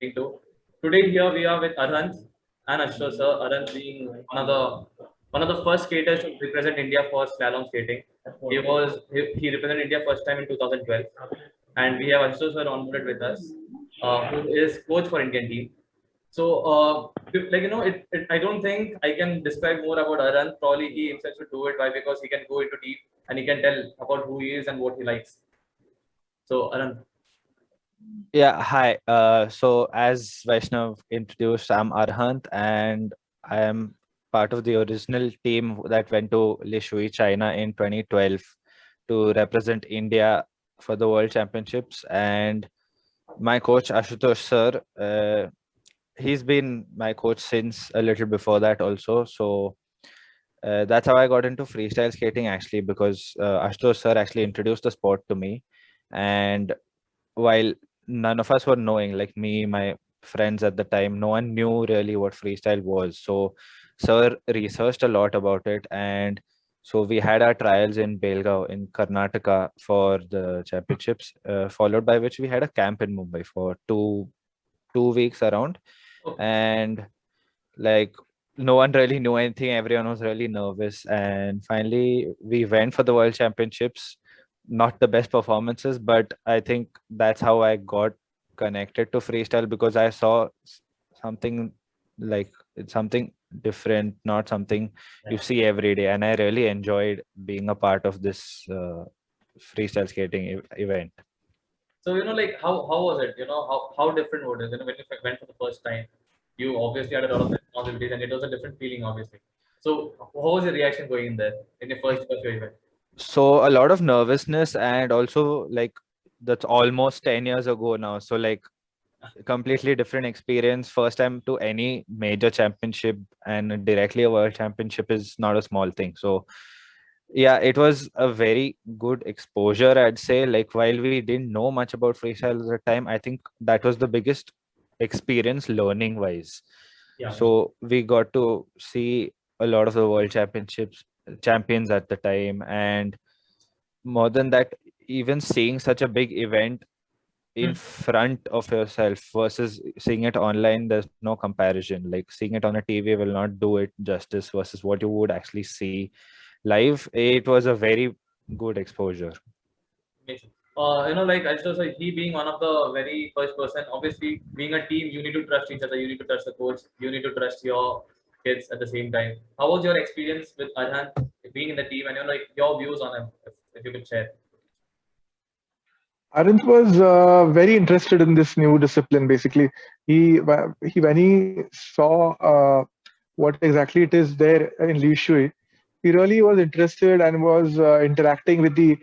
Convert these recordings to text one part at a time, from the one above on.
to. Today here we are with Arhant and Ashutosh sir. Arhant being one of the first skaters to represent India for slalom skating. He represented India first time in 2012, and we have Ashutosh sir onboarded with us, who is coach for Indian team. So, I don't think I can describe more about Arhant. Probably he himself should do it. Why? Because he can go into deep and he can tell about who he is and what he likes. So, Arhant. Yeah, hi. So as Vaishnav introduced, I'm Arhant and I am part of the original team that went to Lishui, China in 2012 to represent India for the World Championships. And my coach, Ashutosh sir, he's been my coach since a little before that also. So that's how I got into freestyle skating actually, because Ashutosh sir actually introduced the sport to me. And while none of us were knowing, like me, my friends at the time, no one knew really what freestyle was. So sir researched a lot about it, and so we had our trials in Belgaum in Karnataka for the championships, followed by which we had a camp in Mumbai for two weeks around. And like no one really knew anything, everyone was really nervous, and finally we went for the world championships. Not the best performances, but I think that's how I got connected to freestyle, because I saw something, like it's something different, not something you see every day, and I really enjoyed being a part of this freestyle skating event. So how was it? How different was it? When you went for the first time, you obviously had a lot of responsibilities, and it was a different feeling, obviously. So how was your reaction going in there in your first of your event? So a lot of nervousness, and also like that's almost 10 years ago now, so like completely different experience. First time to any major championship, and directly a world championship is not a small thing. So yeah, it was a very good exposure, I'd say. Like while we didn't know much about freestyle at the time, I think that was the biggest experience learning wise. Yeah. So we got to see a lot of the world championships champions at the time, and more than that, even seeing such a big event in Hmm. front of yourself versus seeing it online, there's no comparison. Like seeing it on a TV will not do it justice versus what you would actually see live. It was a very good exposure. Amazing. I suppose like he being one of the very first person, obviously being a team, you need to trust each other, you need to trust the coach, you need to trust your kids at the same time. How was your experience with Arhan being in the team, and your views on him, if you could share? Arint was very interested in this new discipline. Basically, he when he saw what exactly it is there in Liu, he really was interested and was interacting with the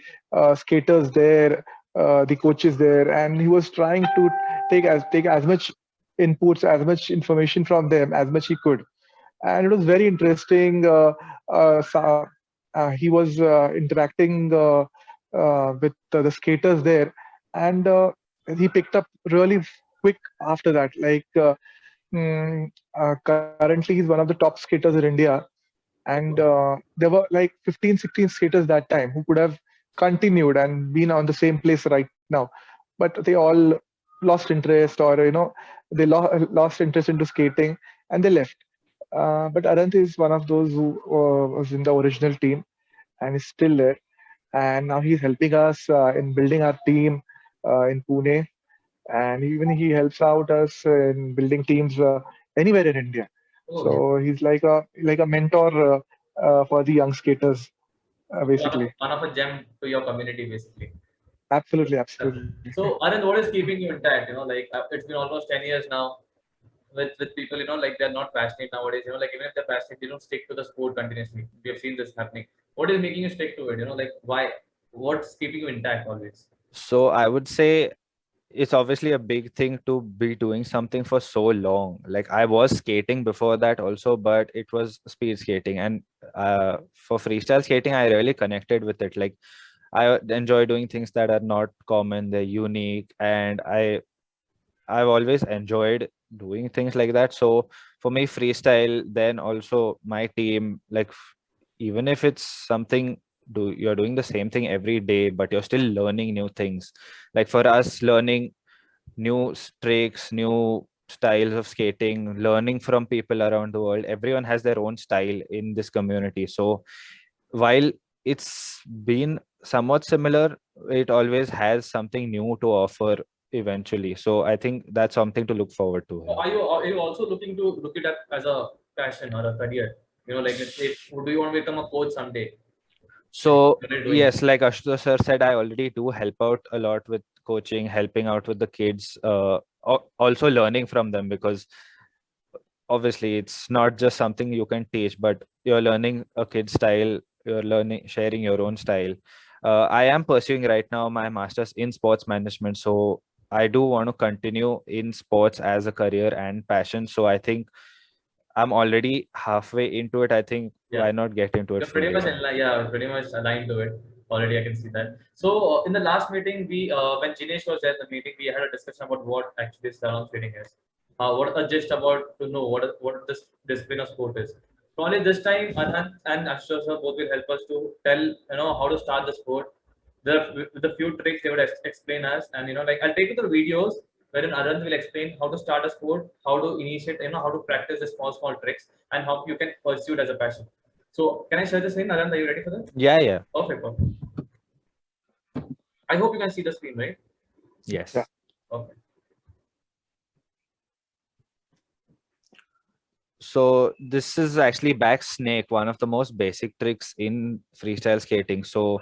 skaters there, the coaches there, and he was trying to take as much inputs, as much information from them as much he could. And it was very interesting. He was interacting with the skaters there, and he picked up really quick after that. Currently, he's one of the top skaters in India, and there were like 15, 16 skaters that time who could have continued and been on the same place right now, but they all lost interest, or they lost interest into skating, and they left. But Arant is one of those who was in the original team and is still there. And now he's helping us in building our team in Pune. And even he helps out us in building teams anywhere in India. Oh, yeah. So he's like a mentor for the young skaters, basically. One of a gem to your community, basically. Absolutely, absolutely. So, Anand, what is keeping you intact? It's been almost 10 years now with people, they're not passionate nowadays. Even if they're passionate, they don't stick to the sport continuously. We have seen this happening. What is making you stick to it? Why? What's keeping you intact always? So I would say it's obviously a big thing to be doing something for so long. Like I was skating before that also, but it was speed skating. And for freestyle skating, I really connected with it. Like I enjoy doing things that are not common, they're unique, and I've always enjoyed doing things like that. So for me, freestyle, then also my team, like even if it's something, you're doing the same thing every day, but you're still learning new things. Like for us, learning new tricks, new styles of skating, learning from people around the world. Everyone has their own style in this community. So while it's been somewhat similar, it always has something new to offer eventually. So I think that's something to look forward to. Are you also looking to look it up as a passion or a career? Like let's say, do you want to become a coach someday? So What are you doing? yes, like Ashutosh sir said, I already do help out a lot with coaching, helping out with the kids, also learning from them, because obviously it's not just something you can teach, but you're learning a kid's style, you're learning, sharing your own style. I am pursuing right now my master's in sports management, so I do want to continue in sports as a career and passion. So I think I'm already halfway into it. I think why not get into it You're pretty much fully? pretty much aligned to it already. I can see that. So in the last meeting, we when Jinesh was there in the meeting, we had a discussion about what actually Slalom skating is. What a gist about to know what this discipline of sport is. So only this time, Anand and Ashutosh sir both will help us to tell how to start the sport. With a few tricks they would explain us, and like I'll take you through videos wherein Arhant will explain how to start a sport, how to initiate, how to practice the small tricks, and how you can pursue it as a passion. So can I share the screen, Arhant? Are you ready for that? Yeah. Perfect. I hope you can see the screen, right? Yes. Yeah. Okay. So this is actually back snake, one of the most basic tricks in freestyle skating. So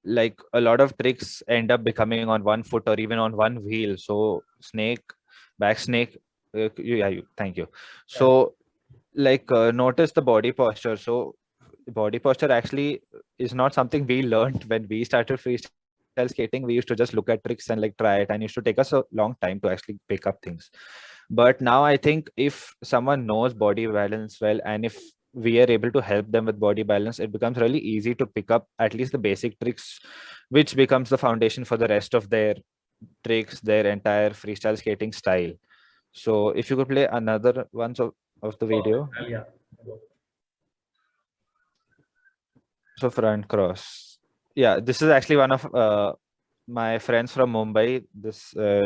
like a lot of tricks end up becoming on one foot or even on one wheel. So back snake, thank you. So like notice the body posture. So body posture actually is not something we learned when we started freestyle skating. We used to just look at tricks and like try it, and used to take us a long time to actually pick up things. But now I think if someone knows body balance well, and if we are able to help them with body balance, it becomes really easy to pick up at least the basic tricks, which becomes the foundation for the rest of their tricks, their entire freestyle skating style. So if you could play another ones of the video. Yeah. So front cross. Yeah, this is actually one of my friends from Mumbai.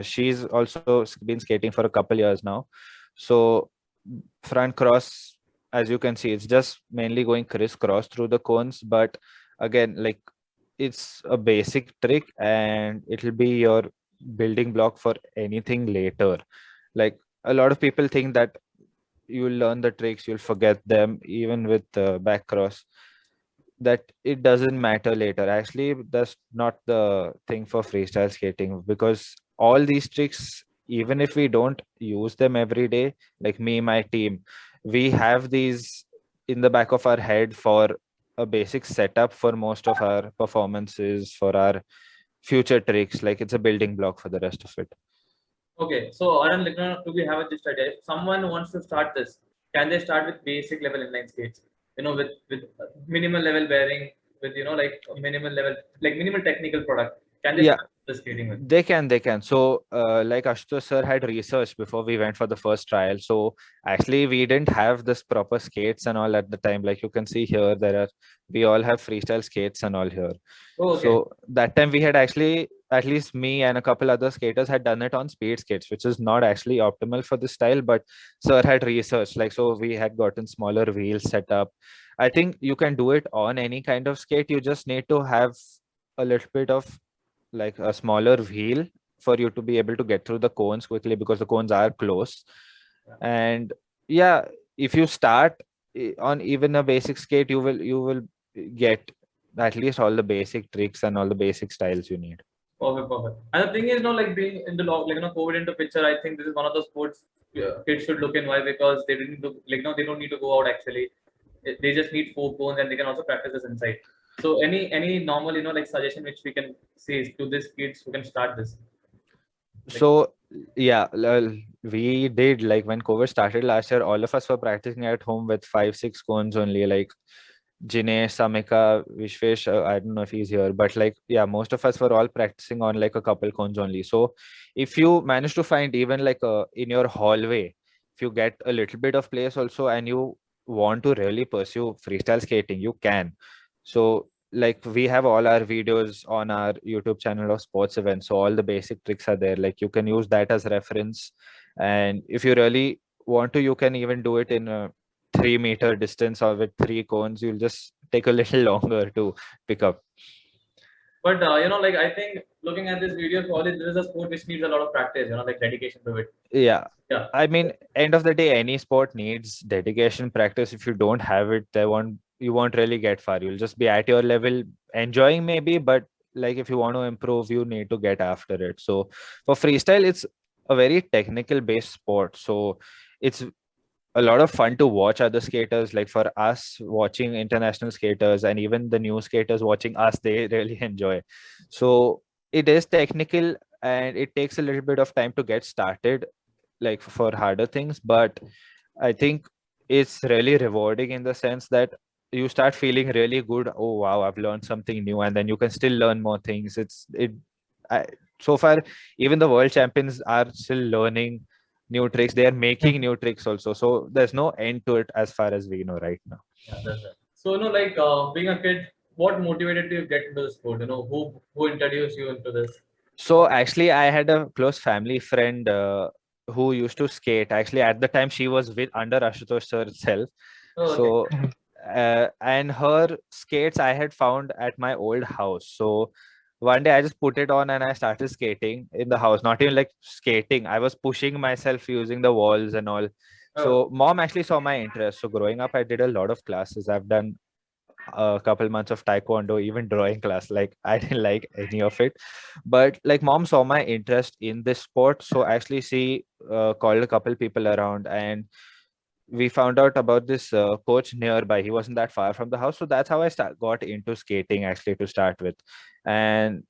She's also been skating for a couple years now. So front cross, as you can see, it's just mainly going crisscross through the cones. But again, like it's a basic trick, and it'll be your building block for anything later. Like a lot of people think that you'll learn the tricks, you'll forget them, even with back cross, that it doesn't matter later. Actually, that's not the thing for freestyle skating, because all these tricks, even if we don't use them every day, like me, my team, we have these in the back of our head for a basic setup for most of our performances, for our future tricks. Like it's a building block for the rest of it. Okay, so Arhant, do we have this idea? If someone wants to start this, can they start with basic level inline skates? With minimal level bearing, with like minimal level, like minimal technical product. Can they start the skating with? They can. So like Ashutosh sir had researched before we went for the first trial. So actually we didn't have this proper skates and all at the time. Like you can see here, we all have freestyle skates and all here. Oh, okay. So that time we had actually, at least me and a couple other skaters had done it on speed skates, which is not actually optimal for this style. But sir had researched, like, so we had gotten smaller wheels set up. I think you can do it on any kind of skate. You just need to have a little bit of like a smaller wheel for you to be able to get through the cones quickly, because the cones are close. And yeah, if you start on even a basic skate, you will get at least all the basic tricks and all the basic styles you need. Perfect. And the thing is, like being in the log, like COVID into picture, I think this is one of the sports kids should look in. Why? Because they didn't look like they don't need to go out actually. They just need 4 cones, and they can also practice this inside. So any normal like suggestion which we can say to these kids who can start this. So yeah, we did, like when COVID started last year, all of us were practicing at home with 5-6 cones only. Like Jinesh, Samika, Vishwesh, I don't know if he's here, but like, yeah, most of us were all practicing on like a couple cones only. So if you manage to find even like in your hallway, if you get a little bit of place also, and you want to really pursue freestyle skating, you can. So like we have all our videos on our YouTube channel of sports events. So all the basic tricks are there. Like you can use that as reference. And if you really want to, you can even do it in a 3 meter distance or with 3 cones. You'll just take a little longer to pick up. But like I think looking at this video, probably this is a sport which needs a lot of practice, like dedication to it. Yeah. Yeah. I mean, end of the day, any sport needs dedication, practice. If you don't have it, you won't really get far. You'll just be at your level, enjoying maybe, but like if you want to improve, you need to get after it. So for freestyle, it's a very technical based sport. So it's a lot of fun to watch other skaters. Like for us, watching international skaters and even the new skaters watching us, they really enjoy. So it is technical and it takes a little bit of time to get started, like for harder things, but I think it's really rewarding in the sense that you start feeling really good. Oh wow, I've learned something new, and then you can still learn more things. So far, even the world champions are still learning new tricks. They are making new tricks also. So there's no end to it as far as we know right now. Yeah, that's it. So like being a kid, what motivated you to get into the sport? Who introduced you into this? So actually, I had a close family friend who used to skate. Actually, at the time, she was with under Ashutosh sir itself. Oh, okay. So, and her skates I had found at my old house. So one day I just put it on and I started skating in the house. Not even like skating. I was pushing myself using the walls and all. So mom actually saw my interest. So growing up, I did a lot of classes. I've done a couple months of taekwondo, even drawing class. Like I didn't like any of it, but like mom saw my interest in this sport, so actually she called a couple people around, and we found out about this coach nearby. He wasn't that far from the house, so that's how I got into skating actually to start with. And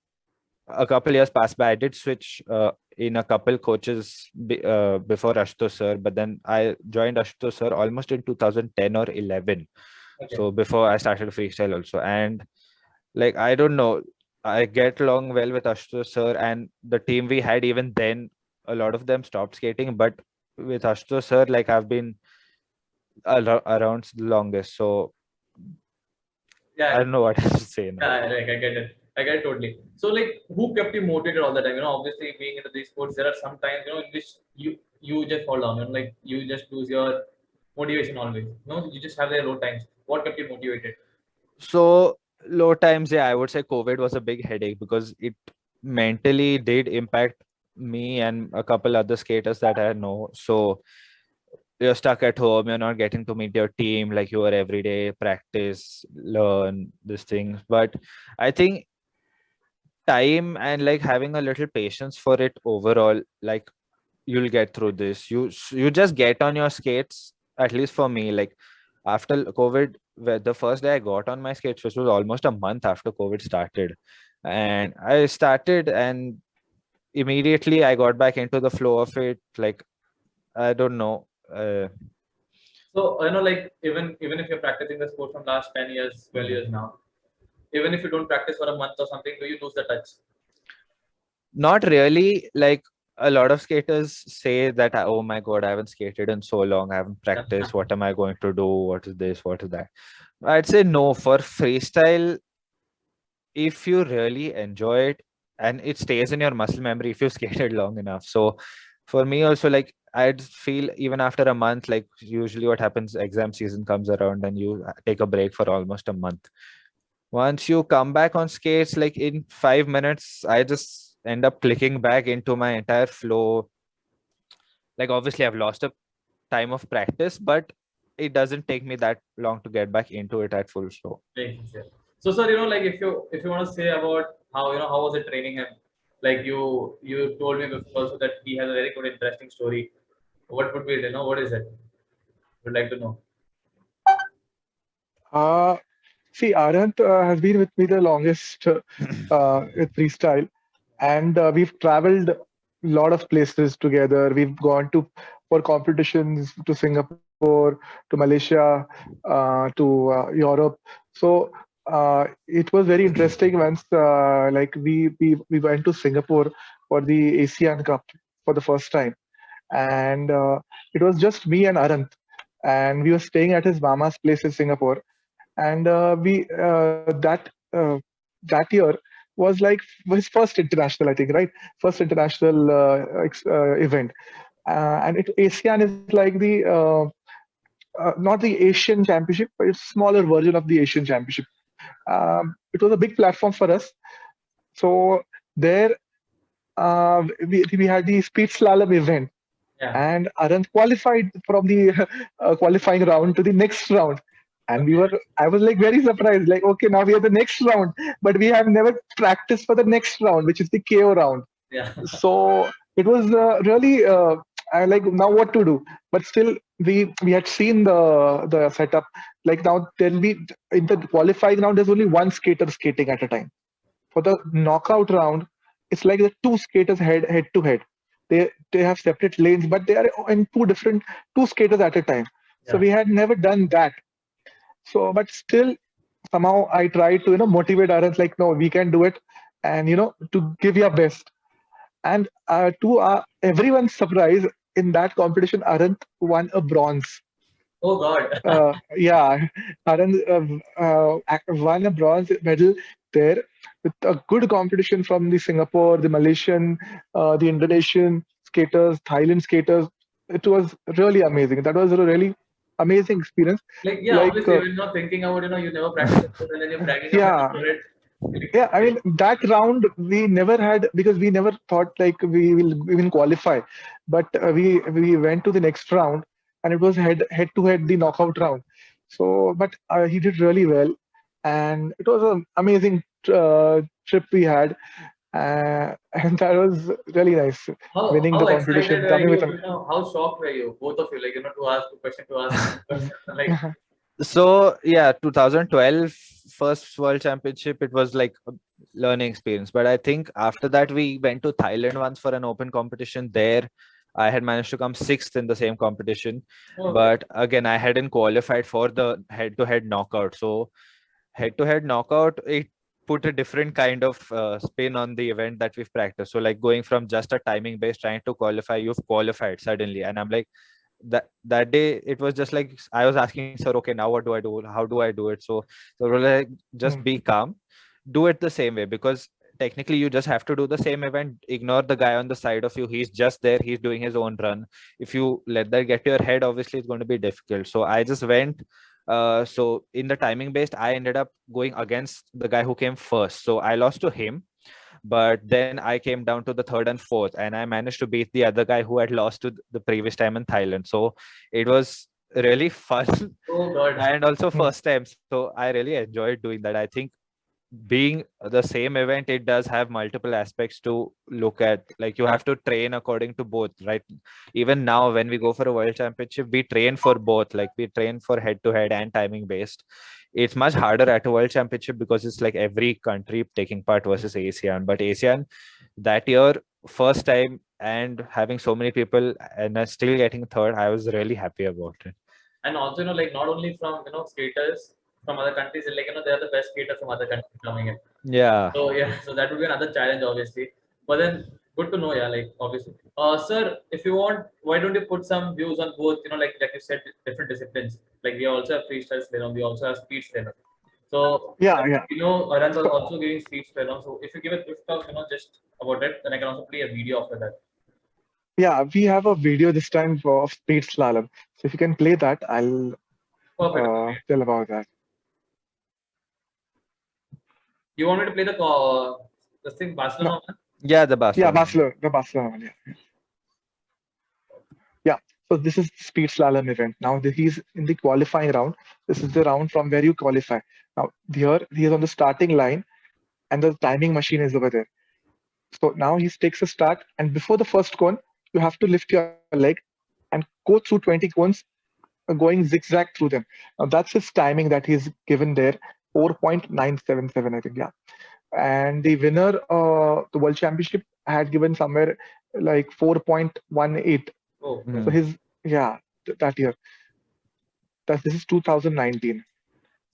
a couple years passed by. I did switch in a couple coaches before Ashutosh sir, but then I joined Ashutosh sir almost in 2010 or 11. Okay. So before I started freestyle also, and like I don't know, I get along well with Ashutosh sir and the team we had. Even then, a lot of them stopped skating, but with Ashutosh sir, like I've been around the longest. So Yeah, I don't know what else to say now. yeah, like I get it. I get it totally. So like, who kept you motivated all the time? Obviously being into these sports, there are some times in which you just fall down. Like you just lose your motivation always. You just have their low times. What kept you motivated? So low times, yeah, I would say COVID was a big headache because it mentally did impact me and a couple other skaters that I know. So you're stuck at home, you're not getting to meet your team like you were every day, practice, learn these things. But I think time and like having a little patience for it overall, like you'll get through this. You just get on your skates, at least for me. Like after COVID, where the first day I got on my skates, which was almost a month after COVID started, and I started and immediately I got back into the flow of it. Like I don't know. So like even if you're practicing the sport from last 10 years, 12 years now, even if you don't practice for a month or something, do you lose the touch? Not really. Like a lot of skaters say that, oh my God, I haven't skated in so long. I haven't practiced. What am I going to do? What is this? What is that? I'd say no. For freestyle, if you really enjoy it and it stays in your muscle memory if you skated long enough. So for me also, like I'd feel even after a month, like usually what happens, exam season comes around and you take a break for almost a month. Once you come back on skates, like in 5 minutes, I just end up clicking back into my entire flow. Like obviously I've lost a time of practice, but it doesn't take me that long to get back into it at full flow. Makes sense. So sir, like if you want to say about how how was it training him? Like you told me before also that he has a very good interesting story. What would be it? What is it? Would like to know. Uh, See, Arhant has been with me the longest with freestyle, and we've traveled a lot of places together. We've gone to for competitions to Singapore, to Malaysia, to Europe. So it was very interesting once, like we went to Singapore for the ASEAN Cup for the first time, and it was just me and Arhant, and we were staying at his mama's place in Singapore, and we that that year was like his first international, I think, right? First international event. And ASEAN is like the not the Asian Championship, but it's a smaller version of the Asian Championship. It was a big platform for us. So there, we had the speed slalom event, and Arhant qualified from the qualifying round to the next round. And I was like very surprised, like, okay, now we are the next round, but we have never practiced for the next round, which is the KO round. Yeah. So it was really, I like now what to do. But still, we had seen the setup. Like now, there'll be in the qualifying round, there's only one skater skating at a time. For the knockout round, it's like the two skaters head to head. They have separate lanes, but they are in two skaters at a time. So we had never done that. So, but still, somehow I tried to motivate others, like, no, we can do it, and to give your best. And to everyone's surprise, in that competition, Arhant won a bronze. Oh God. Yeah, Arhant won a bronze medal there with a good competition from the Singapore, the Malaysian, the Indonesian skaters, Thailand skaters. It was really amazing. That was a really amazing experience. Like, yeah, obviously, you're not thinking about, you never practiced it, and then you're bragging Yeah. about it. Yeah, I mean that round we never had, because we never thought like we will even qualify, but we went to the next round, and it was head to head the knockout round. So, but he did really well, and it was an amazing trip we had, and that was really nice. Winning How the excited competition, were coming with you? How shocked were you, both of you? Like, to ask a question, to ask a question, like. So yeah, 2012 first World Championship, it was like a learning experience. But I think after that we went to Thailand once for an open competition. There I had managed to come sixth in the same competition. Okay. But again, I hadn't qualified for the head-to-head knockout. So head-to-head knockout, it put a different kind of spin on the event that we've practiced. So like going from just a timing base trying to qualify, you've qualified suddenly. And I'm like, that day it was just like I was asking sir, okay, now what do I do, how do I do it? So we're like, just be calm, do it the same way, because technically you just have to do the same event. Ignore the guy on the side of you, he's just there, he's doing his own run. If you let that get to your head, obviously it's going to be difficult. So I just went, so in the timing based, I ended up going against the guy who came first, so I lost to him. But then I came down to the third and fourth, and I managed to beat the other guy who had lost to the previous time in Thailand. So it was really fun. Oh God. And also first time. So I really enjoyed doing that. I think being the same event, it does have multiple aspects to look at. Like you have to train according to both, right? Even now when we go for a world championship, we train for both. Like we train for head to head and timing based. It's much harder at a world championship because it's like every country taking part versus ASEAN. But ASEAN that year, first time, and having so many people and still getting third, I was really happy about it. And also, like not only from skaters from other countries, like they are the best skaters from other countries coming in. Yeah. So yeah, so that would be another challenge, obviously. But then good to know, yeah, like obviously. Sir, if you want, why don't you put some views on both? Like you said, different disciplines. Like we also have freestyle slalom, we also have speed slalom. So Yeah. Arhant was also giving speed slalom. So if you give a quick talk, just about it, then I can also play a video after that. Yeah, we have a video this time of speed slalom. So if you can play that, I'll tell about that. You want me to play the thing Barcelona? No. Yeah, the Barcelona. Yeah, the Barcelona one. Yeah. So this is the speed slalom event. Now he's in the qualifying round. This is the round from where you qualify. Now here he is on the starting line, and the timing machine is over there. So now he takes a start, and before the first cone, you have to lift your leg and go through 20 cones, going zigzag through them. Now that's his timing that he's given there, 4.977, I think. Yeah. And the winner, the World Championship, had given somewhere like 4.18. Oh. So that year. This is 2019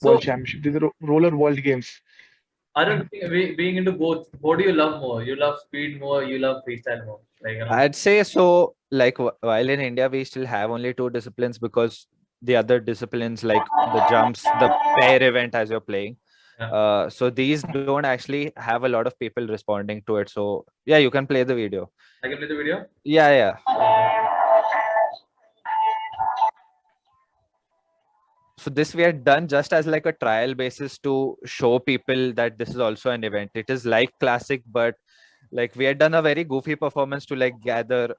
World Championship. These are roller World Games. I don't think being into both, what do you love more? You love speed more, you love freestyle more? Like, I'd say so. Like while in India, we still have only two disciplines because the other disciplines like the jumps, the pair event as you're playing, So these don't actually have a lot of people responding to it. So yeah, you can play the video. I can play the video. Yeah. So this we had done just as like a trial basis to show people that this is also an event. It is like classic, but like we had done a very goofy performance to like gather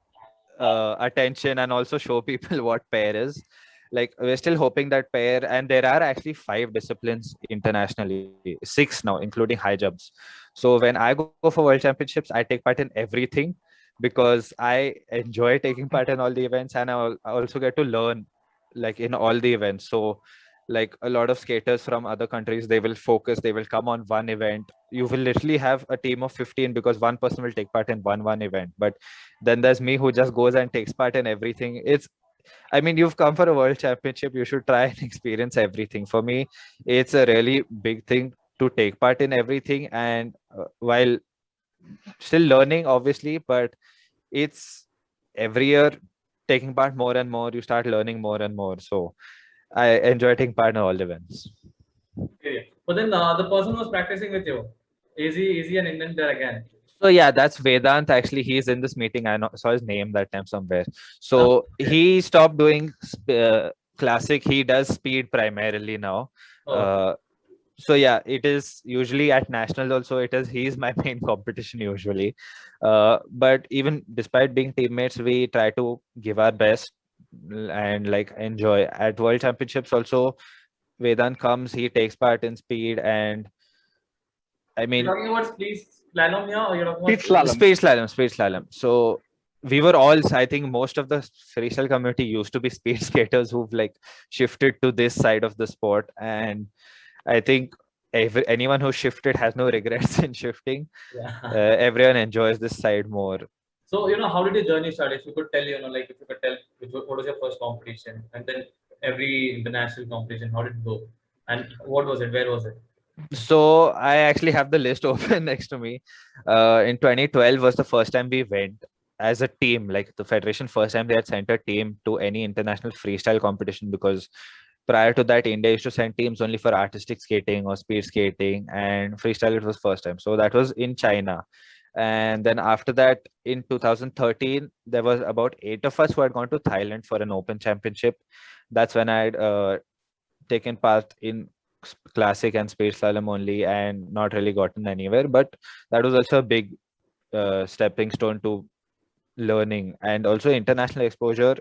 attention and also show people what pair is. Like we're still hoping that pair, and there are actually 5 disciplines internationally, 6 now, including high jumps. So when I go for world championships, I take part in everything because I enjoy taking part in all the events, and I also get to learn like in all the events. So like a lot of skaters from other countries, they will focus, they will come on one event. You will literally have a team of 15 because one person will take part in one event. But then there's me who just goes and takes part in everything. I mean, you've come for a world championship, you should try and experience everything. For me, it's a really big thing to take part in everything, and while still learning obviously, but it's every year taking part more and more, you start learning more and more. So I enjoy taking part in all events. Okay. But then the person who was practicing with you, is he an Indian there again? So yeah, that's Vedant. Actually, he's in this meeting. Saw his name that time somewhere. So Okay. he stopped doing classic. He does speed primarily now. Oh. So yeah, it is usually at nationals also. He's my main competition usually. But even despite being teammates, we try to give our best and like enjoy. At world championships also, Vedant comes. He takes part in speed, and I You're mean talking about please slalom here, or you're talking Speed about slalom. speed slalom. So we were all, I think most of the freestyle community used to be speed skaters who've like shifted to this side of the sport. And I think anyone who shifted has no regrets in shifting. Yeah. Everyone enjoys this side more. So, how did your journey start? If you could tell, like if you could tell what was your first competition, and then every international competition, how did it go? And what was it? Where was it? So I actually have the list open next to me. In 2012 was the first time we went as a team, like the federation first time they had sent a team to any international freestyle competition, because prior to that India used to send teams only for artistic skating or speed skating, and freestyle it was first time. So that was in China. And then after that in 2013 there was about 8 of us who had gone to Thailand for an open championship. That's when I had taken part in classic and space slalom only and not really gotten anywhere. But that was also a big stepping stone to learning and also international exposure.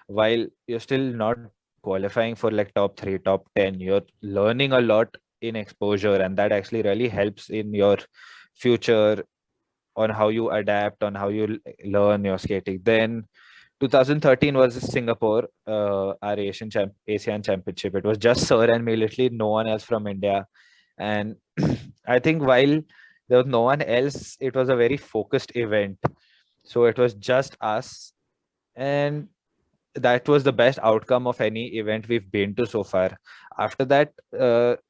While you're still not qualifying for like top 3, top 10, you're learning a lot in exposure, and that actually really helps in your future on how you adapt, on how you learn your skating. Then 2013 was Singapore, our ASEAN Championship. It was just Sir and me, literally no one else from India. And I think while there was no one else, it was a very focused event. So it was just us. And that was the best outcome of any event we've been to so far. After that,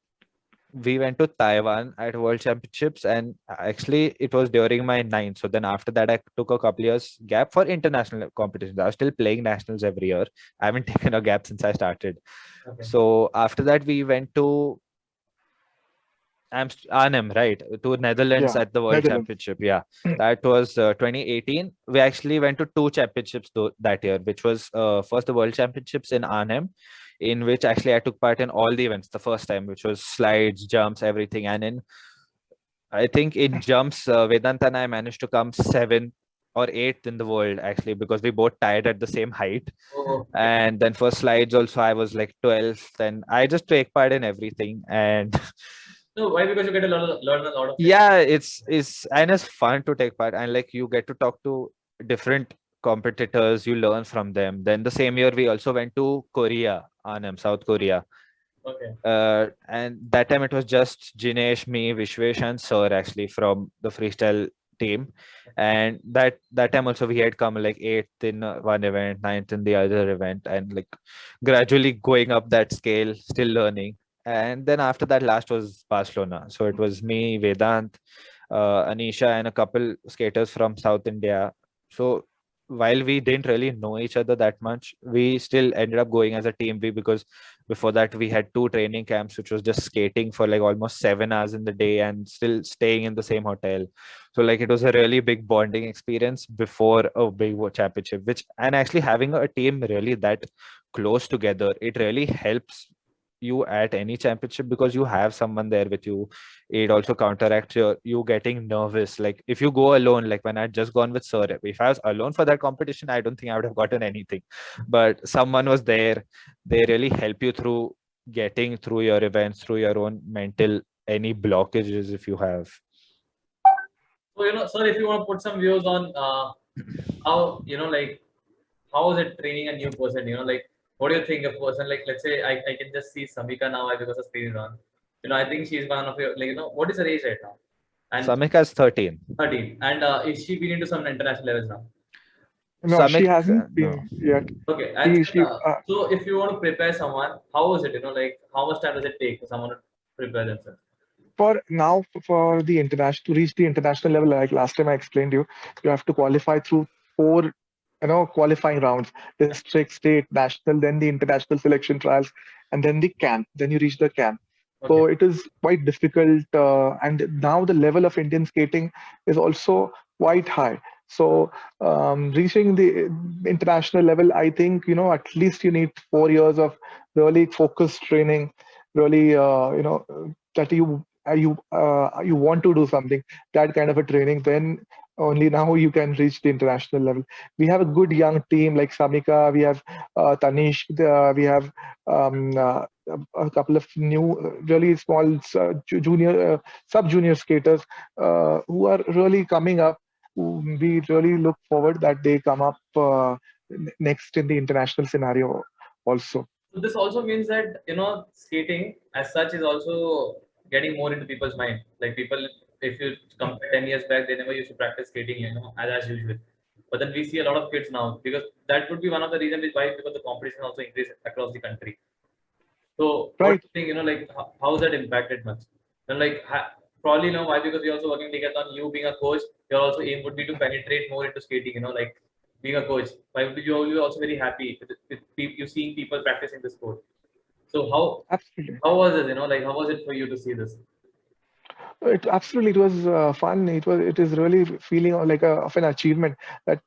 we went to Taiwan at World Championships, and actually it was during my ninth. So then after that, I took a couple years gap for international competitions. I was still playing nationals every year. I haven't taken a gap since I started. Okay. So after that, we went to Arnhem, right, to Netherlands Yeah, at the World Netherlands. Championship. Yeah, that was 2018. We actually went to 2 championships that year, which was first the World Championships in Arnhem, in which actually I took part in all the events the first time, which was slides, jumps, everything. And I think in jumps, Vedant and I managed to come 7th or 8th in the world actually, because we both tied at the same height. Oh, okay. And then for slides also, I was like 12th, and I just take part in everything. And No, why? Because you get to learn a lot of things. yeah, it's fun to take part, and like you get to talk to different competitors, you learn from them. Then the same year we also went to Korea, Arnhem, South Korea. Okay. And that time it was just Jinesh, me, Vishwesh, and Sir actually from the freestyle team. And that time also we had come like 8th in one event, 9th in the other event, and like gradually going up that scale, still learning. And then after that, last was Barcelona. So it was me, Vedant, Anisha, and a couple skaters from South India. So while we didn't really know each other that much, we still ended up going as a team. Because before that we had two training camps, which was just skating for like almost 7 hours in the day and still staying in the same hotel. So like it was a really big bonding experience before a big championship, which, and actually having a team really that close together, it really helps you at any championship because you have someone there with you. It also counteracts you getting nervous. Like if you go alone, like when I'd just gone with Sir, if I was alone for that competition, I don't think I would have gotten anything. But someone was there. They really help you through getting through your events, through your own mental any blockages if you have. So, sir, if you want to put some views on how, like, how is it training a new person? Like, what do you think a person, like, let's say I can just see Samika now because the screen is on. I think she's one of your, like, what is her age right now? And Samika is 13. 13. And is she been into some international levels now? No, she Samika, hasn't no. been yet. Okay. And She so if you want to prepare someone, how is it? Like, how much time does it take for someone to prepare themselves? for now, for the international, to reach the international level, like last time I explained you have to qualify through four, qualifying rounds: district, state, national, then the international selection trials, and then the camp. Then you reach the camp. Okay. So it is quite difficult, and now the level of Indian skating is also quite high. So reaching the international level, I think at least you need 4 years of really focused training, really that you want to do something, that kind of a training. Then only now you can reach the international level. We have a good young team like Samika, we have Tanish, we have a couple of new really small junior sub junior skaters who are really coming up. We really look forward that they come up next in the international scenario also. So this also means that skating as such is also getting more into people's mind. Like people, if you compare 10 years back, they never used to practice skating, as usual. But then we see a lot of kids now because that would be one of the reasons why because the competition also increased across the country. So what Right. do you think? Like how has that impacted much? And like probably why because we're also working together on you being a coach. Your also aim would be to penetrate more into skating. Like being a coach. Why would you also very happy with you seeing people practicing the sport? So Absolutely. how was it? Like how was it for you to see this? It was fun. It is really feeling like of an achievement that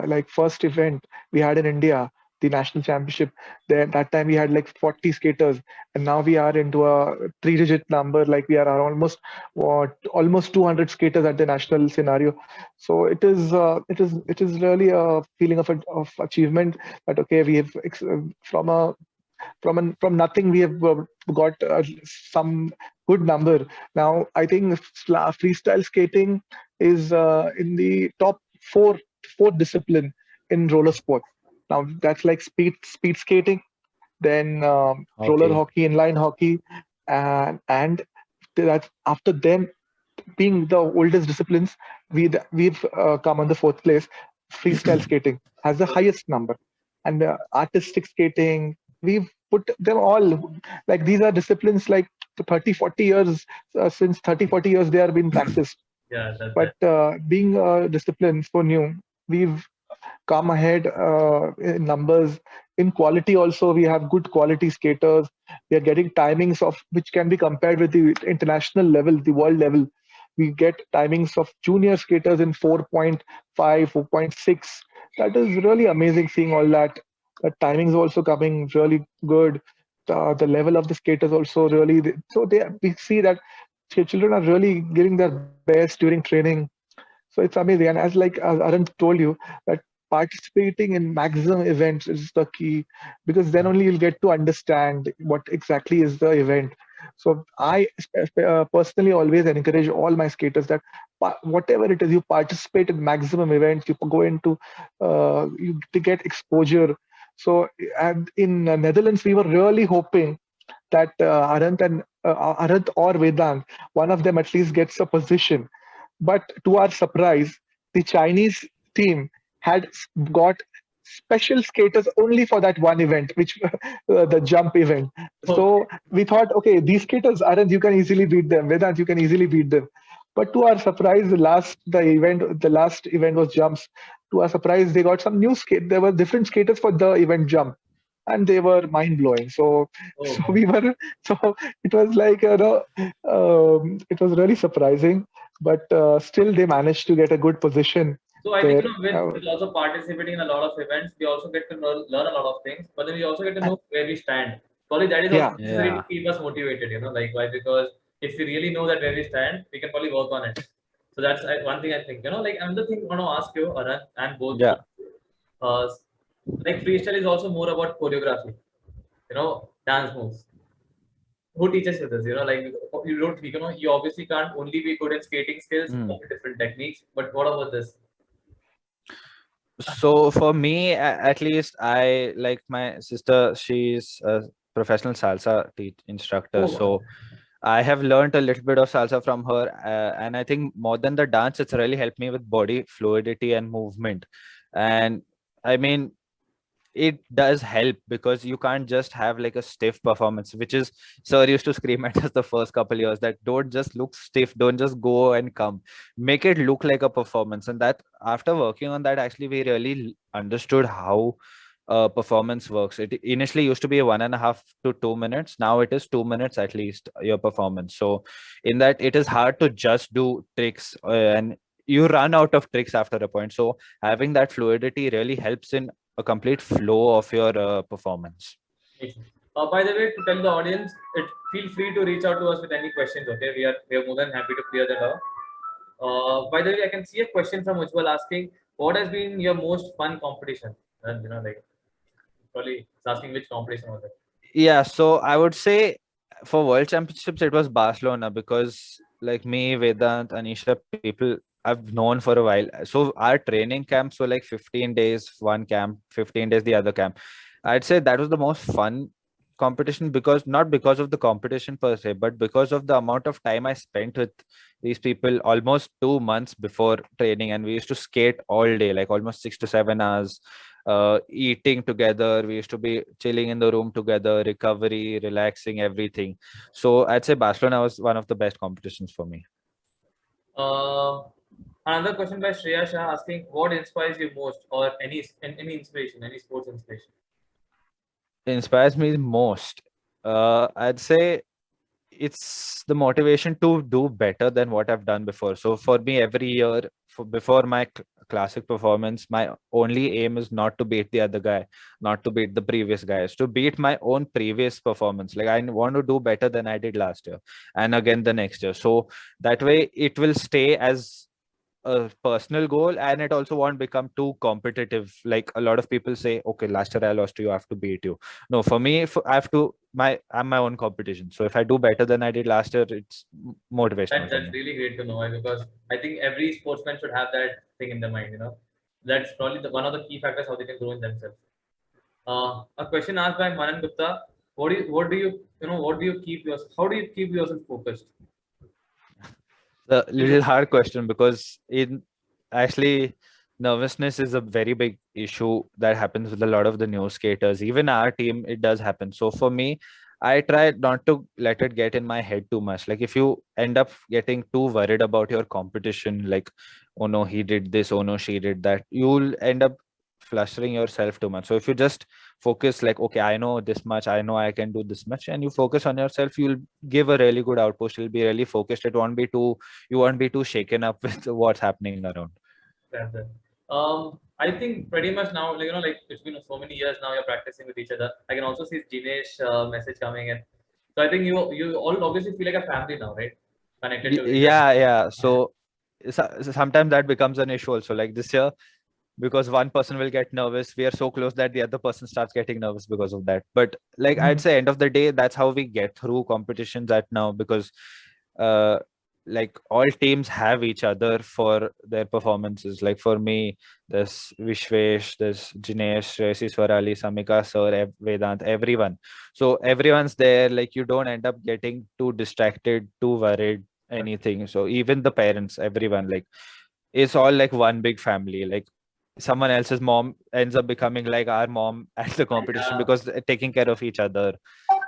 like first event we had in India, the national championship. There that time we had like 40 skaters, and now we are into a three-digit number. Like we are almost 200 skaters at the national scenario. So it is really a feeling of achievement that okay, we have from nothing we have got some good number. Now I think freestyle skating is in the top four discipline in roller sport. Now that's like speed skating, then roller Okay. hockey, inline hockey, and that's after them being the oldest disciplines, we've come on the fourth place. Freestyle skating has the highest number, and artistic skating, we've put them all. Like these are disciplines like 30, 40 years, since 30, 40 years they are being practiced. Yeah, that's But that. being a discipline so new, we've come ahead in numbers. In quality also, we have good quality skaters. We are getting timings of which can be compared with the international level, the world level. We get timings of junior skaters in 4.5, 4.6. That is really amazing seeing all that. The timings also coming really good. The level of the skaters also really. So we see that children are really giving their best during training. So it's amazing. And as Arun told you, that participating in maximum events is the key, because then only you'll get to understand what exactly is the event. So I personally always encourage all my skaters that whatever it is, you participate in maximum events, you go into, you to get exposure. So and in Netherlands, we were really hoping that Arhant or Vedant, one of them at least gets a position. But to our surprise, the Chinese team had got special skaters only for that one event, which the jump event. Okay. So we thought, okay, these skaters, Arhant, you can easily beat them. Vedant, you can easily beat them. But to our surprise, the last event was jumps. to our surprise, they got some new skate. There were different skaters for the event jump, and they were mind blowing. So, Oh, so we were, so it was like, it was really surprising, but still they managed to get a good position so I think there. with also participating in a lot of events, we also get to learn a lot of things, but then we also get to know where we stand. Probably that is also Yeah, necessary to Yeah. keep us motivated. Like why? Because if we really know that where we stand, we can probably work on it. So that's one thing I think. Like another thing I want to ask you, Aran, and both. Yeah. Uh, like freestyle is also more about choreography. Dance moves. Who teaches you this? Like you don't. You obviously can't only be good at skating skills, Mm. different techniques. But what about this? So for me, at least, I like my sister. She's a professional salsa instructor. Oh, wow. So I have learned a little bit of salsa from her, and I think more than the dance, it's really helped me with body fluidity and movement. And I mean, it does help because you can't just have like a stiff performance, which is sir used to scream at us the first couple years that don't just look stiff, don't just go and come, make it look like a performance. And that after working on that, actually we really understood how performance works. It initially used to be 1.5 to 2 minutes. Now it is 2 minutes at least, your performance. So in that, it is hard to just do tricks, and you run out of tricks after a point. So having that fluidity really helps in a complete flow of your performance. By the way, to tell the audience, feel free to reach out to us with any questions. Okay, we are more than happy to clear that out. By the way, I can see a question from Ujjwal asking, "What has been your most fun competition?" And like probably it's asking which competition was it. Yeah, so I would say for World Championships, it was Barcelona because like me, Vedant, Anisha, people I've known for a while. So our training camps were like 15 days, one camp, 15 days, the other camp. I'd say that was the most fun competition because not because of the competition per se, but because of the amount of time I spent with these people almost 2 months before training. And we used to skate all day, like almost 6 to 7 hours, eating together. We used to be chilling in the room together, recovery, relaxing, everything. So I'd say Barcelona was one of the best competitions for me. Uh, Another question by Shreya Shah asking, "What inspires you most, or any inspiration, any sports inspiration?" Inspires me most. I'd say it's the motivation to do better than what I've done before. So for me, every year before my classic performance, my only aim is not to beat the other guy, not to beat the previous guy, is to beat my own previous performance. Like I want to do better than I did last year and again the next year. So that way it will stay as a personal goal, and it also won't become too competitive. Like a lot of people say, okay, last year I lost to you, I have to beat you. No, for me, if I have to, I'm my own competition. So if I do better than I did last year, it's motivational for That's me. really great to know, because I think every sportsman should have that thing in their mind. That's probably one of the key factors how they can grow in themselves. A question asked by Manan Gupta: What do you keep yourself? How do you keep yourself focused? A little hard question because in actually nervousness is a very big issue that happens with a lot of the new skaters. Even our team, it does happen. So for me, I try not to let it get in my head too much. Like if you end up getting too worried about your competition, like, oh no, he did this, oh no, she did that, you'll end up flustering yourself too much. So if you just focus like, okay, I know this much, I know I can do this much, and you focus on yourself, you'll give a really good output. You'll be really focused. It won't be too, you won't be too shaken up with what's happening around. That's it. I think pretty much now, like it's been so many years now. You're practicing with each other. I can also see Jinesh message coming in. So I think you all obviously feel like a family now, right? Connected to each other. Yeah. So sometimes that becomes an issue also. Like this year, because one person will get nervous, we are so close that the other person starts getting nervous because of that. But like I'd Mhm. say end of the day, that's how we get through competitions at now, because uh like all teams have each other for their performances. Like for me, there's Vishwesh, there's Jinesh, Shresi, Swarali, Samika, Sir, Vedant, everyone. So everyone's there. Like you don't end up getting too distracted, too worried, anything. So even the parents, everyone, like it's all like one big family. Like someone else's mom ends up becoming like our mom at the competition Yeah. because they're taking care of each other.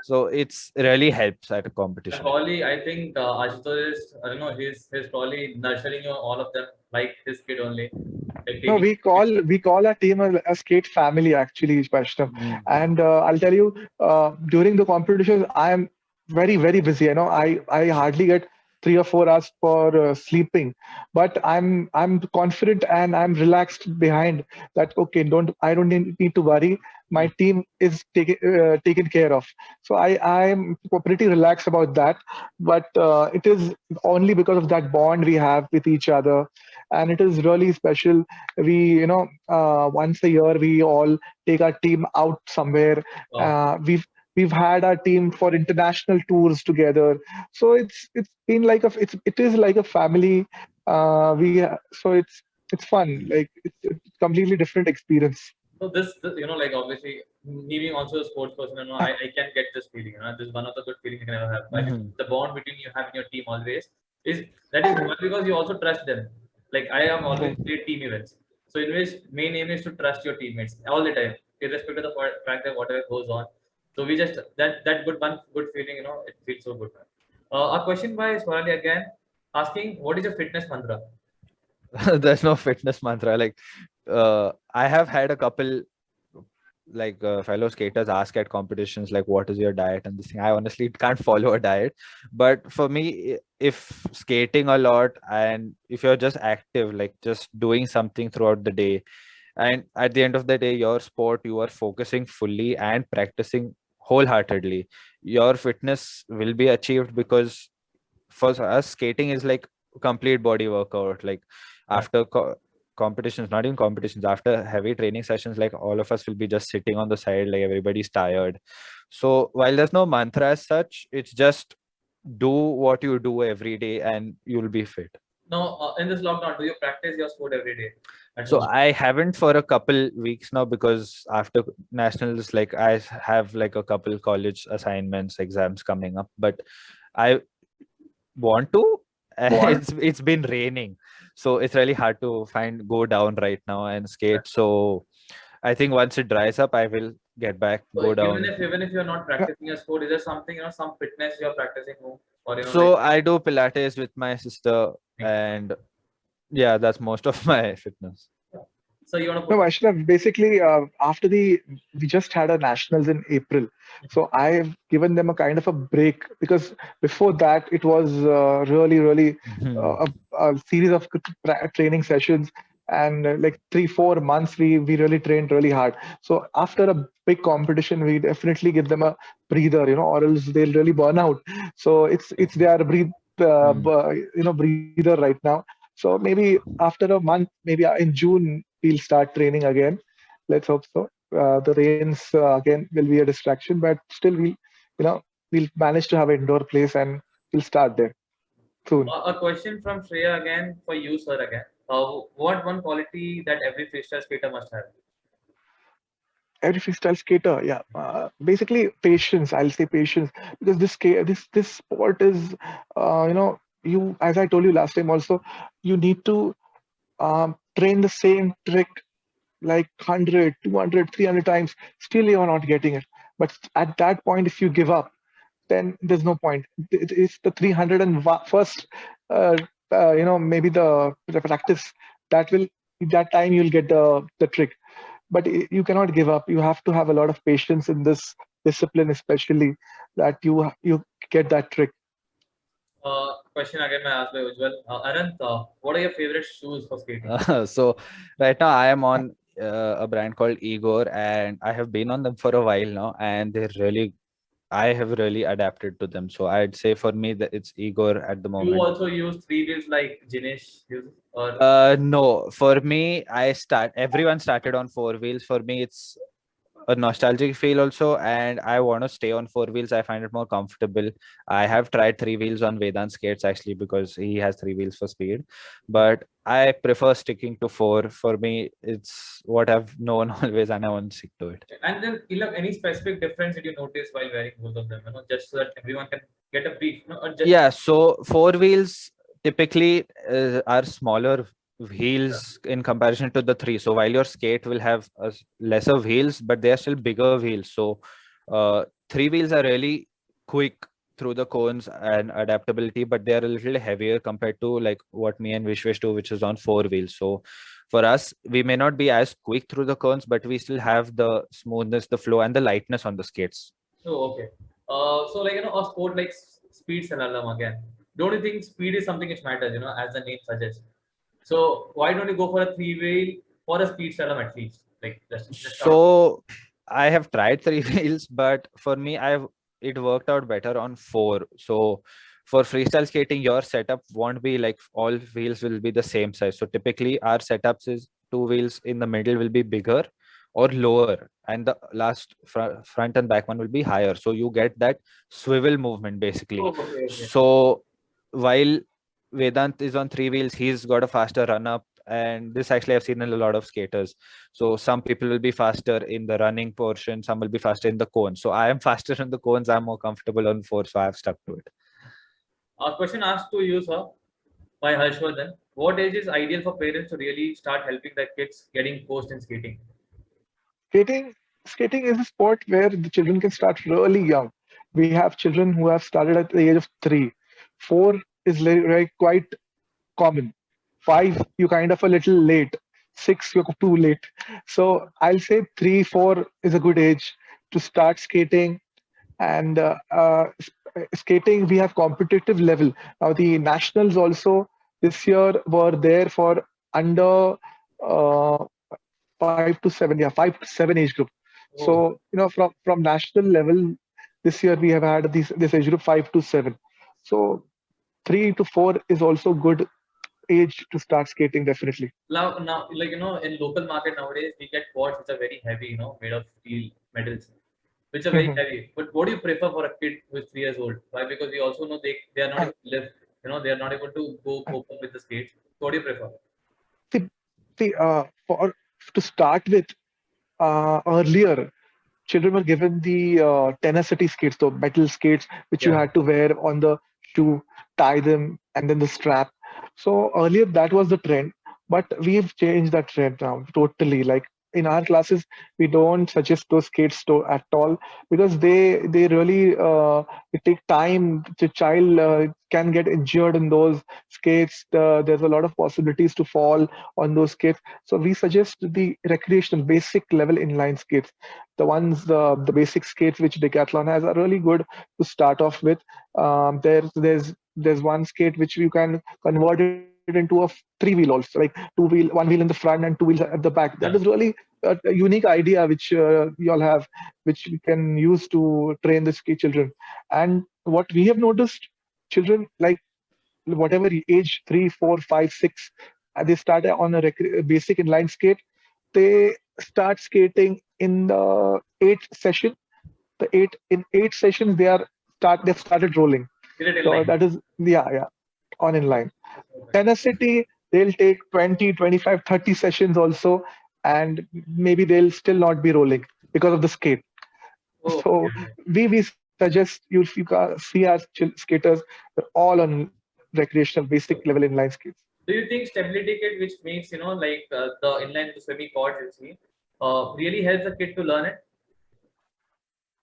So it's really helps at a And competition. probably, I think Ashutosh is, I don't know, he's probably nurturing you, all of them, like his kid only. Like No, taking. we call our team a skate family actually, Vaishnav. Mm. And I'll tell you, during the competitions, I am very busy. You know, I hardly get 3 or 4 hours for sleeping, but I'm confident and I'm relaxed behind that. Okay, I don't need to worry. My team is taken care of. So I'm pretty relaxed about that. But it is only because of that bond we have with each other, and it is really special. We once a year we all take our team out somewhere. Wow. We've had our team for international tours together, so it's been like it is like a family. So it's fun, like it's completely different experience. So this, like obviously, me being also a sports person, I can get this feeling. This is one of the good feelings you can ever have. I mean, Mhm. the bond between you have in your team always is one because you also trust them. Like I have always Right. played team events, so in which main aim is to trust your teammates all the time, irrespective of the fact that whatever goes on. So we just that good feeling. It feels so good. A question by Swarali again, asking what is your fitness mantra? There's no fitness mantra. Like, I have had a couple like fellow skaters ask at competitions like, what is your diet and this thing. I honestly can't follow a diet, but for me, if skating a lot and if you're just active, like just doing something throughout the day, and at the end of the day, your sport, you are focusing fully and practicing wholeheartedly, your fitness will be achieved. Because for us, skating is like complete body workout. Like Right. after competitions, not even competitions, after heavy training sessions, like all of us will be just sitting on the side, like everybody's tired. So while there's no mantra as such, it's just do what you do every day and you'll be fit. Now, in this lockdown, do you practice your sport every day at So home? I haven't for a couple weeks now, because after nationals, like I have like a couple college assignments, exams coming up, but I want to. It's been raining, so it's really hard to go down right now and skate. So I think once it dries up, I will get back, So go even down. if you're not practicing your sport, is there something, some fitness you're practicing home, or like So I do Pilates with my sister, and yeah, that's most of my fitness. so you want to No, put. Vaishnav, basically, after we just had our nationals in April. So I've given them a kind of a break, because before that, it was really Mhm. uh, a series of training sessions. And like 3 4 months, we really trained really hard. So after a big competition, we definitely give them a breather, or else they'll really burn out. So it's their Mm. breather right now. So maybe after a month, maybe in June, we'll start training again. Let's hope so. The rains again will be a distraction, but still we'll manage to have an indoor place, and we'll start there soon. A question from Shreya again for you, sir. Again, what one quality that every freestyle skater must have? Every freestyle skater, yeah, basically patience. I'll say patience, because this sport is, you, as I told you last time also, you need to train the same trick like 100, 200, 300 times, still you're not getting it. But at that point, if you give up, then there's no point. It's the 301st, maybe the practice that will, that time you'll get the trick. But you cannot give up. You have to have a lot of patience in this discipline, especially that you get that trick. Question again, I asked by Ujjwal. Anant, what are your favorite shoes for skating? So right now I am on a brand called Igor, and I have been on them for a while now, and I have really adapted to them. So I'd say for me that it's Igor at the You moment. also use three wheels like Jinesh uses, or No, for me, everyone started on four wheels. For me, it's a nostalgic feel also, and I want to stay on four wheels. I find it more comfortable. I have tried three wheels on Vedant skates actually, because he has three wheels for speed, but I prefer sticking to four. For me, it's what I've known always, and I want to stick to it. and then any specific difference that you notice while wearing both of them? Just so that everyone can get a brief. Or just Yeah, so four wheels typically are smaller wheels in comparison to the three. So while your skate will have lesser wheels, but they are still bigger wheels. So three wheels are really quick through the cones and adaptability, but they are a little heavier compared to like what me and Vishwesh do, which is on four wheels. So for us, we may not be as quick through the cones, but we still have the smoothness, the flow, and the lightness on the skates. Oh, okay. So like a sport like speed slalom again. Don't you think speed is something which matters? As the name suggests. So why don't you go for a three-wheel for a speed slalom at least? Like just out of So I have tried three wheels, but for me, it worked out better on four. So for freestyle skating, your setup won't be like all wheels will be the same size. So typically, our setups is two wheels in the middle will be bigger or lower, and the last front and back one will be higher. So you get that swivel movement basically. Oh, okay. So while Vedant is on three wheels, he's got a faster run up, and this actually I've seen in a lot of skaters. So some people will be faster in the running portion, some will be faster in the cones. So I am faster in the cones. I'm more comfortable on four, so I've stuck to it. A question asked to you, sir, by Harshvardhan. What age is ideal for parents to really start helping their kids getting coached in skating? Skating is a sport where the children can start really young. We have children who have started at the age of 3. 4 is quite common. 5, you kind of a little late. 6, you're too late. So I'll say 3, 4 is a good age to start skating. And skating, we have competitive level. Now the nationals also this year were there for under uh, 5 to 7, yeah, 5 to 7 age group. Oh, So from national level, this year we have had this age group 5 to 7. So 3 to 4 is also good age to start skating definitely. now, like in local market nowadays, we get quads which are very heavy, made of steel metals, which are very Mhm. heavy. But what do you prefer for a kid who is 3 years old? Why? Because we also know they are not Uh, able to live. They are not able to go cope up with the skates. So what do you prefer? see, for to start with, earlier children were given the tenacity skates, the metal skates, which you Yeah. had to wear on the shoe, tie them, and then the strap. So earlier that was the trend, but we've changed that trend now totally. Like in our classes, we don't suggest those skates at all because they really it take time. The child can get injured in those skates. There's a lot of possibilities to fall on those skates. So we suggest the recreational, basic level inline skates. The basic skates which Decathlon has are really good to start off with. There's one skate which you can convert it into a three wheel also, like one wheel in the front and 2 wheels at the back. That is really a unique idea which you all have, which we can use to train the ski children. And what we have noticed, children like whatever age 3, 4, 5, 6, they start on a basic inline skate. They start skating in the eighth session. The eight sessions they've started rolling. Great in So line. that is, yeah, on inline. Tenacity, they'll take 20, 25, 30 sessions also, and maybe they'll still not be rolling because of the skate. Oh, So okay. we suggest you see our skaters, they're all on recreational basic level inline skates. Do you think stability kit, which makes like the inline to semi chords you see, really helps a kid to learn it?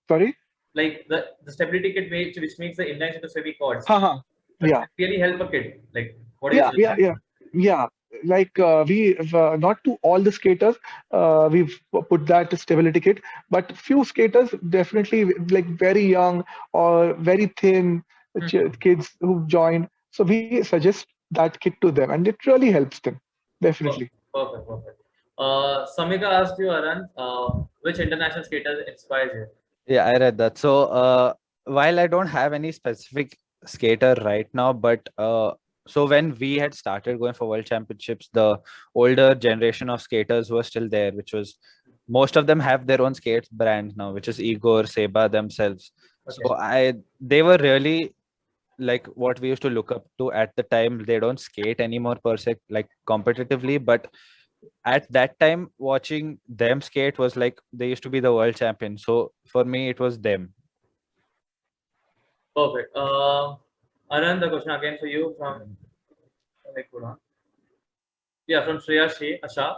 Sorry? Like the stability kit which makes the inlines into semi chords. Haha. Does Yeah. it really help a kid? Like what is Yeah, it? yeah, yeah, yeah. Like we not to all the skaters, we've put that stability kit, but few skaters definitely like very young or very thin kids who joined. So we suggest that kit to them, and it really helps them. Definitely. Perfect. Samika asked you, Arhant, which international skater inspires you? Yeah, I read that. So, while I don't have any specific skater right now, but so when we had started going for world championships, the older generation of skaters were still there, which was most of them have their own skates brand now, which is Igor, Seba themselves. Okay. So they were really like what we used to look up to at the time. They don't skate anymore per se, like competitively, but at that time watching them skate was like they used to be the world champion. So for me it was them. Perfect. Arhant, the question again for you from like hold on. Yeah, from Asha.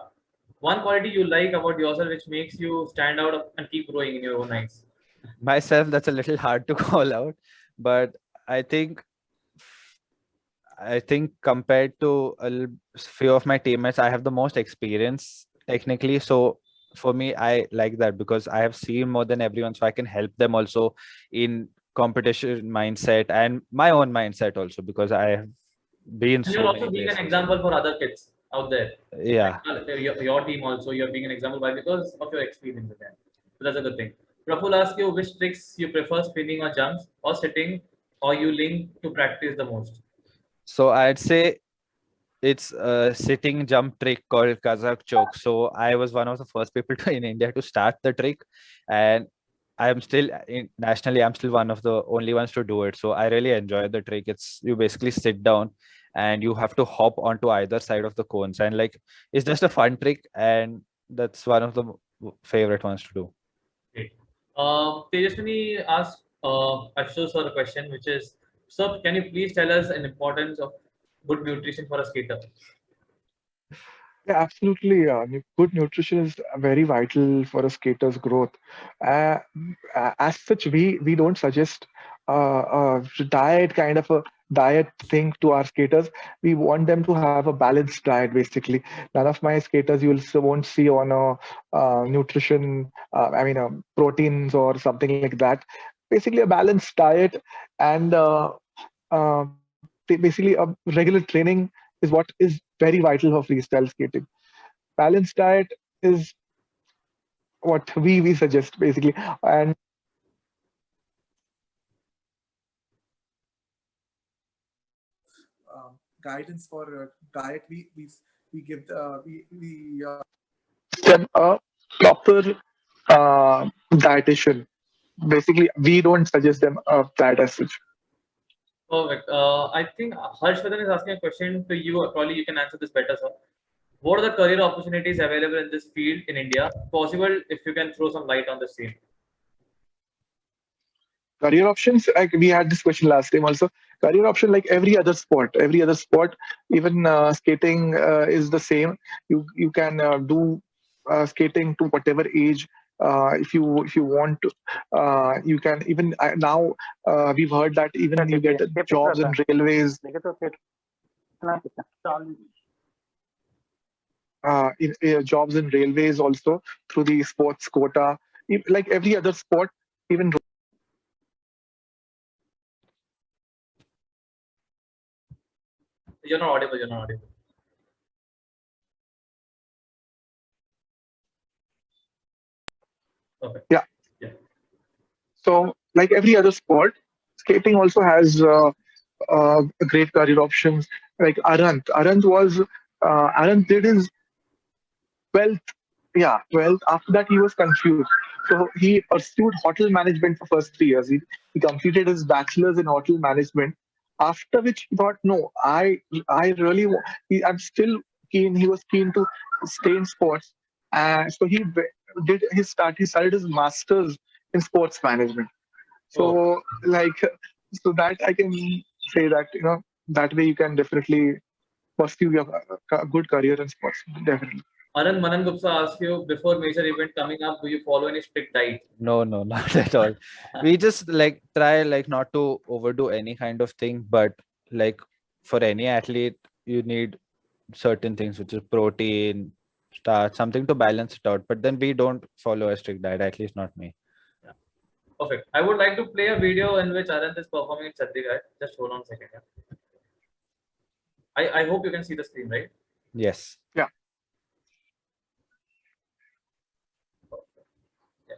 One quality you like about yourself which makes you stand out and keep growing in your own eyes. Myself, that's a little hard to call out, but I think compared to few of my teammates, I have the most experience technically. So for me, I like that because I have seen more than everyone, so I can help them also in competition mindset and my own mindset also, because I have been And you're so also many being an places. example for other kids out there. Yeah. Your team also, you're being an example by because of your experience with them. So that's a good thing. Praful asks you which tricks you prefer, spinning or jumps or sitting, or you link to practice the most. So I'd say it's a sitting jump trick called Kazakh choke. So I was one of the first people in India to start the trick, and I'm still nationally, I'm still one of the only ones to do it. So I really enjoy the trick. It's you basically sit down and you have to hop onto either side of the cones, and like it's just a fun trick, and that's one of the favorite ones to do. Great. Tejaswini asked Ashutosh sir a question, which is, sir, can you please tell us an importance of good nutrition for a skater? Yeah, absolutely. Good nutrition is very vital for a skater's growth. Uh, as such, we don't suggest diet kind of a diet thing to our skaters. We want them to have a balanced diet. Basically, none of my skaters won't see on a nutrition. Proteins or something like that. Basically, a balanced diet and basically a regular training is what is very vital for freestyle skating. Balanced diet is what we suggest basically, and guidance for diet. We give we them a proper dietitian. Basically, we don't suggest them that as such. Perfect. I think Harshvardhan is asking a question to you. Probably you can answer this better, sir. What are the career opportunities available in this field in India? Possible if you can throw some light on the same. Career options, like we had this question last time also. Career option, like every other sport, even skating is the same. You can do skating to whatever age. If you want to, you can even now we've heard that even you get jobs in railways, jobs in railways also through the sports quota. Like every other sport, even You're not audible. You're not audible. Perfect. yeah. Yeah. So, like every other sport, skating also has great career options. Like Arhant did his 12th, yeah, 12th. After that, he was confused. So he pursued hotel management for first 3 years. He completed his bachelor's in hotel management. After which he thought, no, I really, I'm still keen. He was keen to stay in sports. So he started his master's in sports management. Oh, So like, so that I can say that, that way you can definitely pursue your good career in sports. Definitely. Anand Manan Gupta asks you before major event coming up, do you follow any strict diet? No, no, not at all. We just like try like not to overdo any kind of thing, but like for any athlete, you need certain things, which is protein, starch, something to balance it out. But then we don't follow a strict diet, at least not me. Yeah. Perfect. I would like to play a video in which Anand is performing in Chandigarh. Just hold on a second. Yeah. I hope you can see the screen, right? Yes. Yeah. Yeah.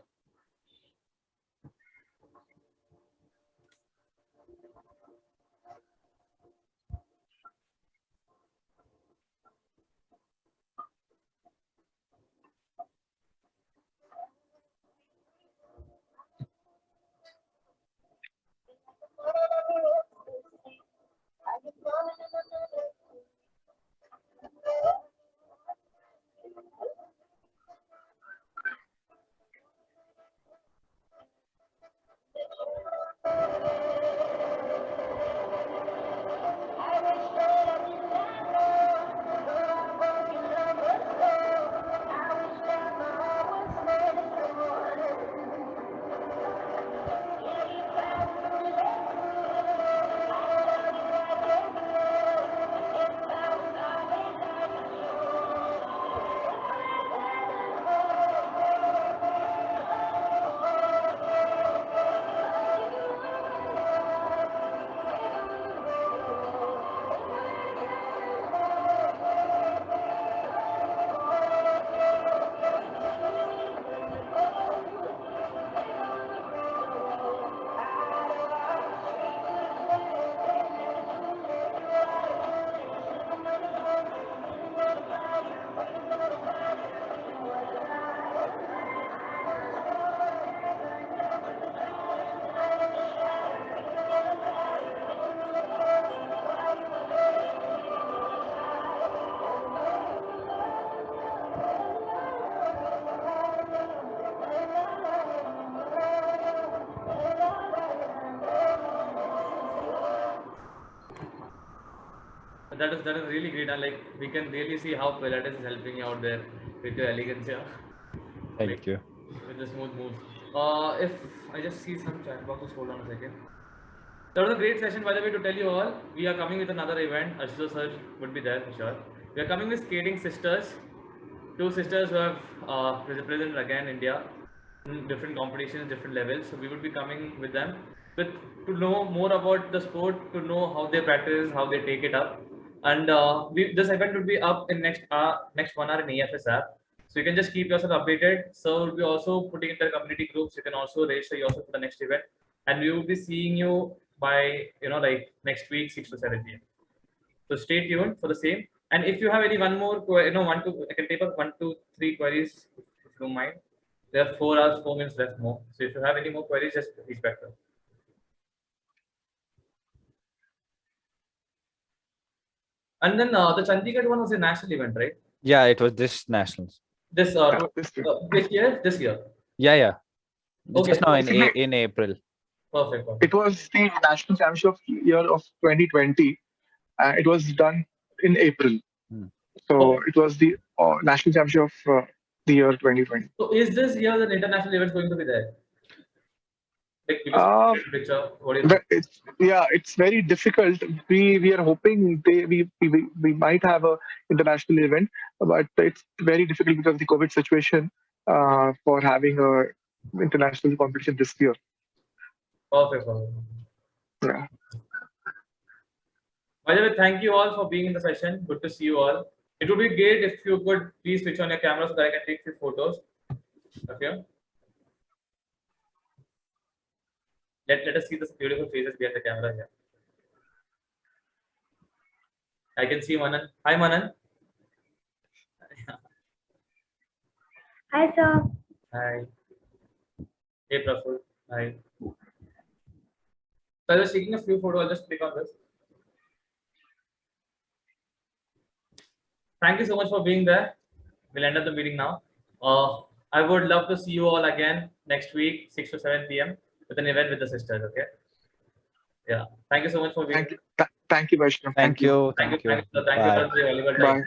That is really great, and like we can really see how Pilates is helping you out there with your elegance, yeah. Thank you. With the smooth moves. If I just see some chat boxes, hold on a second. That was a great session, by the way. To tell you all, we are coming with another event. Ashutosh sir would be there for sure. We are coming with Skating Sisters, two sisters who have represented again India in different competitions, different levels. So we would be coming with them with to know more about the sport, to know how they practice, how they take it up, and this event would be up in next 1 hour in EFS app. So you can just keep yourself updated. So we'll be also putting it in the community groups. You can also register yourself for the next event, and we will be seeing you by like next week 6 to 7 p.m. So stay tuned for the same. And if you have any one more, one two, I can take up 1, 2, 3 queries if you don't mind. There are 4 hours, 4 minutes left more. So if you have any more queries, just reach back to us. And then the Chandigarh one was a national event, right? Yeah, it was this nationals. This this year. Yeah. Okay. Just now in April. Perfect. It was the national championship year of 2020. It was done in April. So it was the national championship of the year 2020. So is this year the international event going to be there? Like, picture, what do you think? It's very difficult. We are hoping we might have a international event, but it's very difficult because of the COVID situation for having a international competition this year. Perfect. Yeah. By the way, thank you all for being in the session. Good to see you all. It would be great if you could please switch on your camera so that I can take few photos. Okay. Let us see the beautiful faces behind the camera here. I can see Manan. Hi, Manan. Hi, sir. Hi. Hey, Praful. Hi. So I was taking a few photos. I'll just click on this. Thank you so much for being there. We'll end up the meeting now. I would love to see you all again next week, 6 to 7 p.m. with an event with the sisters. Okay. Yeah. Thank you so much for being. Thank you, Vaishnav. Thank you. Thank you for the valuable time. Bye.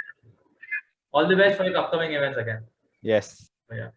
All the best for your upcoming events again. Yes. Yeah.